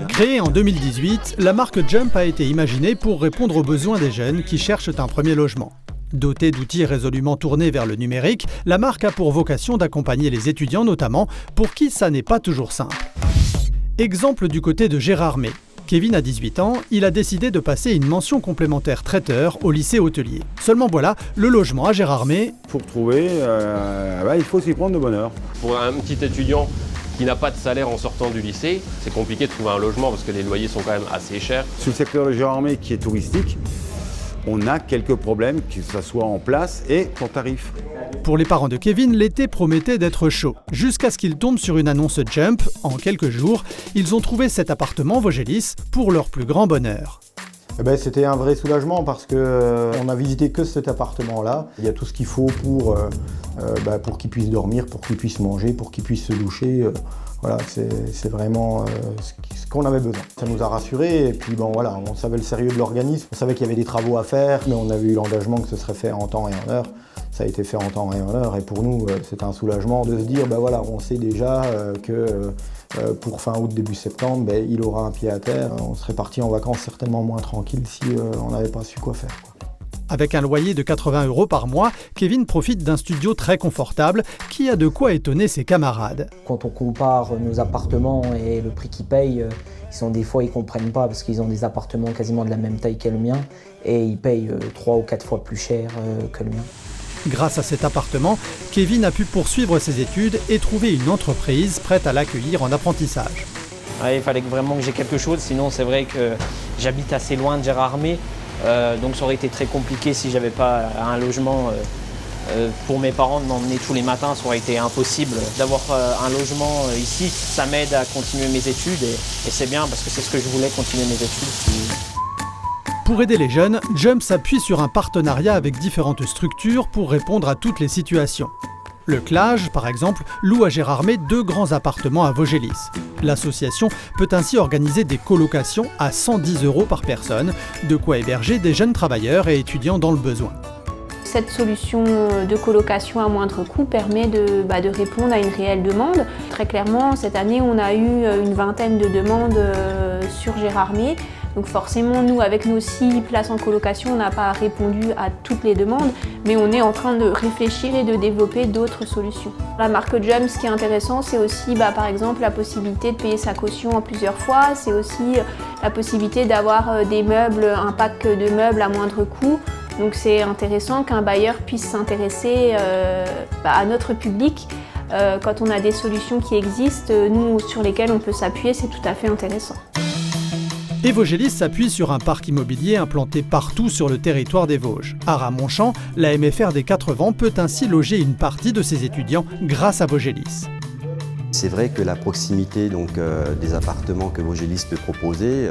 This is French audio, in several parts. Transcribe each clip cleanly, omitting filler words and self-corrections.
Créée en 2018, la marque Jump a été imaginée pour répondre aux besoins des jeunes qui cherchent un premier logement. Dotée d'outils résolument tournés vers le numérique, la marque a pour vocation d'accompagner les étudiants notamment, pour qui ça n'est pas toujours simple. Exemple du côté de Gérard May. Kevin a 18 ans, il a décidé de passer une mention complémentaire traiteur au lycée hôtelier. Seulement voilà, le logement à Gérard May... Pour trouver, il faut s'y prendre de bonne heure. Pour un petit étudiant qui n'a pas de salaire en sortant du lycée, c'est compliqué de trouver un logement parce que les loyers sont quand même assez chers. Sur le secteur de Gérard May qui est touristique, on a quelques problèmes, que ce soit en place et en tarif. Pour les parents de Kevin, l'été promettait d'être chaud, jusqu'à ce qu'ils tombent sur une annonce Jump. En quelques jours, ils ont trouvé cet appartement Vaugelis pour leur plus grand bonheur. C'était un vrai soulagement parce qu'on n'a visité que cet appartement-là. Il y a tout ce qu'il faut pour qu'ils puissent dormir, pour qu'ils puissent manger, pour qu'ils puissent se doucher. Voilà, c'est vraiment ce qu'on avait besoin. Ça nous a rassurés et puis on savait le sérieux de l'organisme. On savait qu'il y avait des travaux à faire, mais on avait eu l'engagement que ce serait fait en temps et en heure. Ça a été fait en temps et en heure et pour nous, c'est un soulagement de se dire, on sait déjà que pour fin août, début septembre, il aura un pied à terre. On serait parti en vacances certainement moins tranquille si on n'avait pas su quoi faire. Avec un loyer de 80 € par mois, Kevin profite d'un studio très confortable qui a de quoi étonner ses camarades. Quand on compare nos appartements et le prix qu'ils payent, des fois ils ne comprennent pas parce qu'ils ont des appartements quasiment de la même taille que le mien et ils payent 3 ou 4 fois plus cher que le mien. Grâce à cet appartement, Kevin a pu poursuivre ses études et trouver une entreprise prête à l'accueillir en apprentissage. Ouais, il fallait vraiment que j'ai quelque chose, sinon c'est vrai que j'habite assez loin de Gérard May, donc ça aurait été très compliqué si j'avais pas un logement. Pour mes parents de m'emmener tous les matins, ça aurait été impossible. D'avoir un logement ici, ça m'aide à continuer mes études et c'est bien parce que c'est ce que je voulais, continuer mes études. Pour aider les jeunes, Jump s'appuie sur un partenariat avec différentes structures pour répondre à toutes les situations. Le CLAGE, par exemple, loue à Gérard May 2 grands appartements à Vaugelis. L'association peut ainsi organiser des colocations à 110 € par personne, de quoi héberger des jeunes travailleurs et étudiants dans le besoin. Cette solution de colocation à moindre coût permet de répondre à une réelle demande. Très clairement, cette année, on a eu une vingtaine de demandes sur Gérard May. Donc forcément, nous, avec nos 6 places en colocation, on n'a pas répondu à toutes les demandes, mais on est en train de réfléchir et de développer d'autres solutions. La marque Jump, ce qui est intéressant, c'est aussi par exemple la possibilité de payer sa caution en plusieurs fois. C'est aussi la possibilité d'avoir des meubles, un pack de meubles à moindre coût. Donc c'est intéressant qu'un bailleur puisse s'intéresser à notre public. Quand on a des solutions qui existent, nous, sur lesquelles on peut s'appuyer, c'est tout à fait intéressant. Et Vaugelis s'appuie sur un parc immobilier implanté partout sur le territoire des Vosges. À Ramonchamp, la MFR des 4 Vents peut ainsi loger une partie de ses étudiants grâce à Vaugelis. C'est vrai que la proximité des appartements que Vaugelis peut proposer,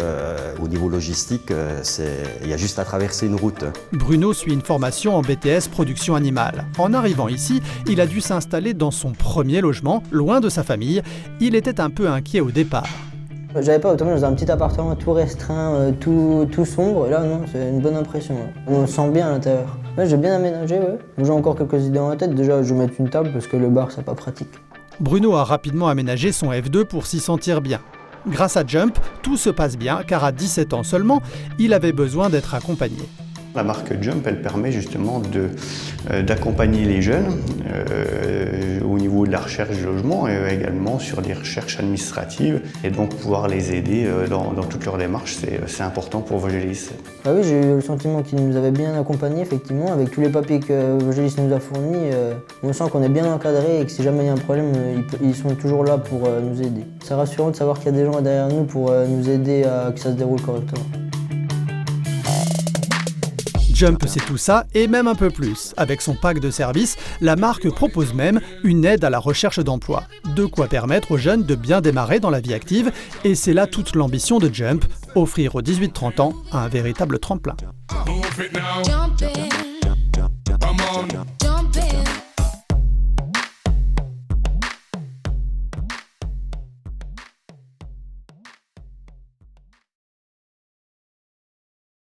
au niveau logistique, il y a juste à traverser une route. Bruno suit une formation en BTS production animale. En arrivant ici, il a dû s'installer dans son premier logement, loin de sa famille. Il était un peu inquiet au départ. J'avais pas autant dans un petit appartement tout restreint, tout sombre. Là, non, c'est une bonne impression. Ouais. On se sent bien à l'intérieur. Ouais, j'ai bien aménagé, ouais. J'ai encore quelques idées dans la tête. Déjà, je vais mettre une table parce que le bar, c'est pas pratique. Bruno a rapidement aménagé son F2 pour s'y sentir bien. Grâce à Jump, tout se passe bien car à 17 ans seulement, il avait besoin d'être accompagné. La marque Jump, elle permet justement d'accompagner les jeunes au niveau de la recherche de logement et également sur des recherches administratives et donc pouvoir les aider dans toutes leurs démarches, c'est important pour Vaugelis. Ah oui, j'ai eu le sentiment qu'ils nous avaient bien accompagnés effectivement, avec tous les papiers que Vaugelis nous a fournis. On sent qu'on est bien encadré et que si jamais il y a un problème, ils sont toujours là pour nous aider. C'est rassurant de savoir qu'il y a des gens derrière nous pour nous aider à que ça se déroule correctement. Jump, c'est tout ça et même un peu plus. Avec son pack de services, la marque propose même une aide à la recherche d'emploi. De quoi permettre aux jeunes de bien démarrer dans la vie active. Et c'est là toute l'ambition de Jump, offrir aux 18-30 ans un véritable tremplin.